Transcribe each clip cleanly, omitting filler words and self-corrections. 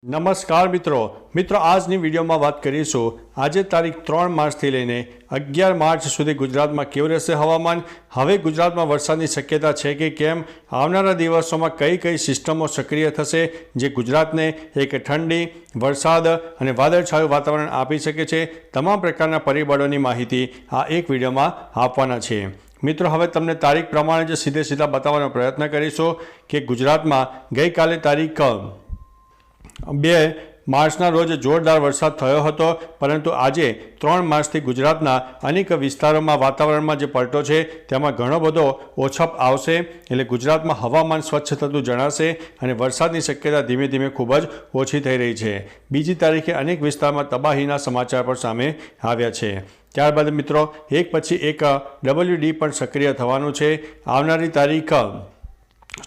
નમસ્કાર મિત્રો આજની વિડીયોમાં વાત કરીશું આજે તારીખ 3 માર્ચથી લઈને 11 માર્ચ સુધી ગુજરાતમાં કેવું રહેશે હવામાન। હવે ગુજરાતમાં વરસાદની શક્યતા છે કે કેમ, આવનારા દિવસોમાં કઈ કઈ સિસ્ટમો સક્રિય થશે જે ગુજરાતને એક ઠંડી, વરસાદ અને વાદળછાયું વાતાવરણ આપી શકે છે। તમામ પ્રકારના પરિબળોની માહિતી આ એક વિડીયોમાં આપવાના છે। મિત્રો હવે તમને તારીખ પ્રમાણે જ સીધા બતાવવાનો પ્રયત્ન કરીશું કે ગુજરાતમાં ગઈકાલે તારીખ 2 માર્ચના રોજ જોરદાર વરસાદ થયો હતો, પરંતુ આજે 3 માર્ચથી ગુજરાતના અનેક વિસ્તારોમાં વાતાવરણમાં જે પલટો છે તેમાં ઘણો બધો ઓછપ આવશે, એટલે ગુજરાતમાં હવામાન સ્વચ્છ થતું જણાશે અને વરસાદની શક્યતા ધીમે ધીમે ખૂબ જ ઓછી થઈ રહી છે। બીજી તારીખે અનેક વિસ્તારમાં તબાહીના સમાચાર પણ સામે આવ્યા છે। ત્યારબાદ મિત્રો એક પછી એક WD પણ સક્રિય થવાનું છે। આવનારી તારીખ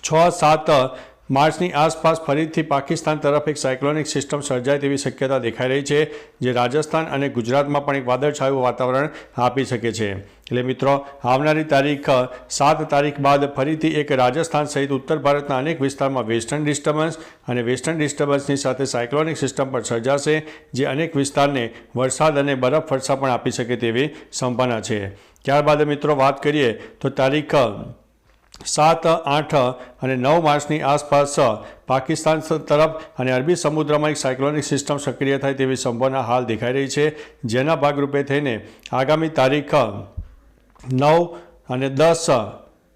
6-7 માર્ચની આસપાસ ફરીથી પાકિસ્તાન તરફ એક સાયક્લોનિક સિસ્ટમ સર્જાય તેવી શક્યતા દેખાઈ રહી છે, જે રાજસ્થાન અને ગુજરાતમાં પણ એક વાદળછાયું વાતાવરણ આપી શકે છે। એટલે મિત્રો આવનારી તારીખ 7 તારીખ બાદ ફરીથી એક રાજસ્થાન સહિત ઉત્તર ભારતના અનેક વિસ્તારમાં વેસ્ટર્ન ડિસ્ટર્બન્સ અને વેસ્ટર્ન ડિસ્ટર્બન્સની સાથે સાયક્લોનિક સિસ્ટમ પણ સર્જાશે, જે અનેક વિસ્તારને વરસાદ અને બરફવર્ષા પણ આપી શકે તેવી સંભાવના છે। ત્યારબાદ મિત્રો વાત કરીએ તો તારીખ 7, 8 અને 9 માર્ચની આસપાસ પાકિસ્તાન તરફ અને અરબી સમુદ્રમાં એક સાયક્લોનિક સિસ્ટમ સક્રિય થાય તેવી સંભાવના હાલ દેખાઈ રહી છે, જેના ભાગરૂપે થઈને આગામી તારીખ 9 અને 10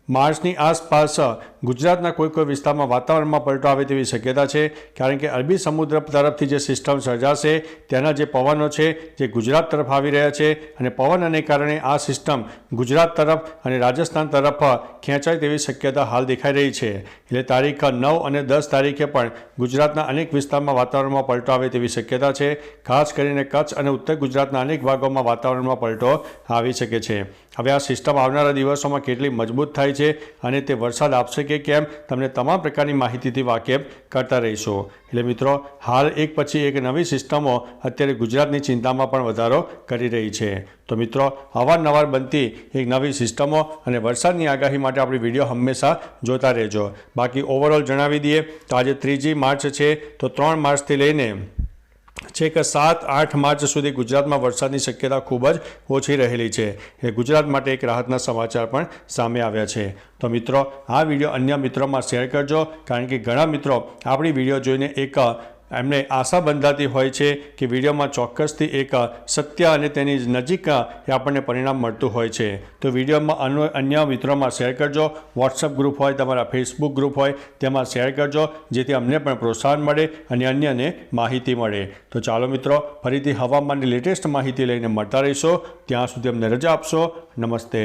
માર્ચની આસપાસ ગુજરાતના કોઈ વિસ્તારમાં વાતાવરણમાં પલટો આવે તેવી શક્યતા છે, કારણ કે અરબી સમુદ્ર તરફથી જે સિસ્ટમ સર્જાશે તેના જે પવનો છે જે ગુજરાત તરફ આવી રહ્યા છે અને પવનને કારણે આ સિસ્ટમ ગુજરાત તરફ અને રાજસ્થાન તરફ ખેંચાય તેવી શક્યતા હાલ દેખાઈ રહી છે। એટલે તારીખ 9 અને 10 તારીખે પણ ગુજરાતના અનેક વિસ્તારમાં વાતાવરણમાં પલટો આવે તેવી શક્યતા છે। ખાસ કરીને કચ્છ અને ઉત્તર ગુજરાતના અનેક ભાગોમાં વાતાવરણમાં પલટો આવી શકે છે। હવે આ સિસ્ટમ આવનારા દિવસોમાં કેટલી મજબૂત થાય છે અને તે વરસાદ આપશે કે કેમ, તમને તમામ પ્રકારની માહિતીથી વાકેફ કરતા રહીશું। એટલે મિત્રો હાલ એક પછી એક નવી સિસ્ટમો અત્યારે ગુજરાતની ચિંતામાં પણ વધારો કરી રહી છે। તો મિત્રો અવારનવાર બનતી એક નવી સિસ્ટમો અને વરસાદની આગાહી માટે આપણી વિડીયો હંમેશા જોતા રહેજો। બાકી ઓવરઓલ જણાવી દઈએ તો આજે 3 માર્ચ છે, તો 3 માર્ચથી લઈને છે કે 7-8 માર્ચ સુધી ગુજરાતમાં વરસાદની શક્યતા ખૂબ જ ઓછી રહેલી છે। એ ગુજરાત માટે એક રાહતના સમાચાર પણ સામે આવ્યા છે। તો મિત્રો આ વિડીયો અન્ય મિત્રોમાં શેર કરજો, કારણ કે ઘણા મિત્રો આપણી વિડીયો જોઈને એક એમને આશા બંધાતી હોય છે કે વિડીયોમાં ચોક્કસથી એક સત્ય અને તેની નજીક આપણને પરિણામ મળતું હોય છે। તો વિડીયોમાં અન્ય મિત્રોમાં શેર કરજો, વોટ્સઅપ ગ્રુપ હોય, તમારા ફેસબુક ગ્રુપ હોય તેમાં શેર કરજો, જેથી અમને પણ પ્રોત્સાહન મળે અને અન્યને માહિતી મળે। તો ચાલો મિત્રો ફરીથી હવામાનની લેટેસ્ટ માહિતી લઈને મળતા રહીશો, ત્યાં સુધી અમને રજા આપશો। નમસ્તે।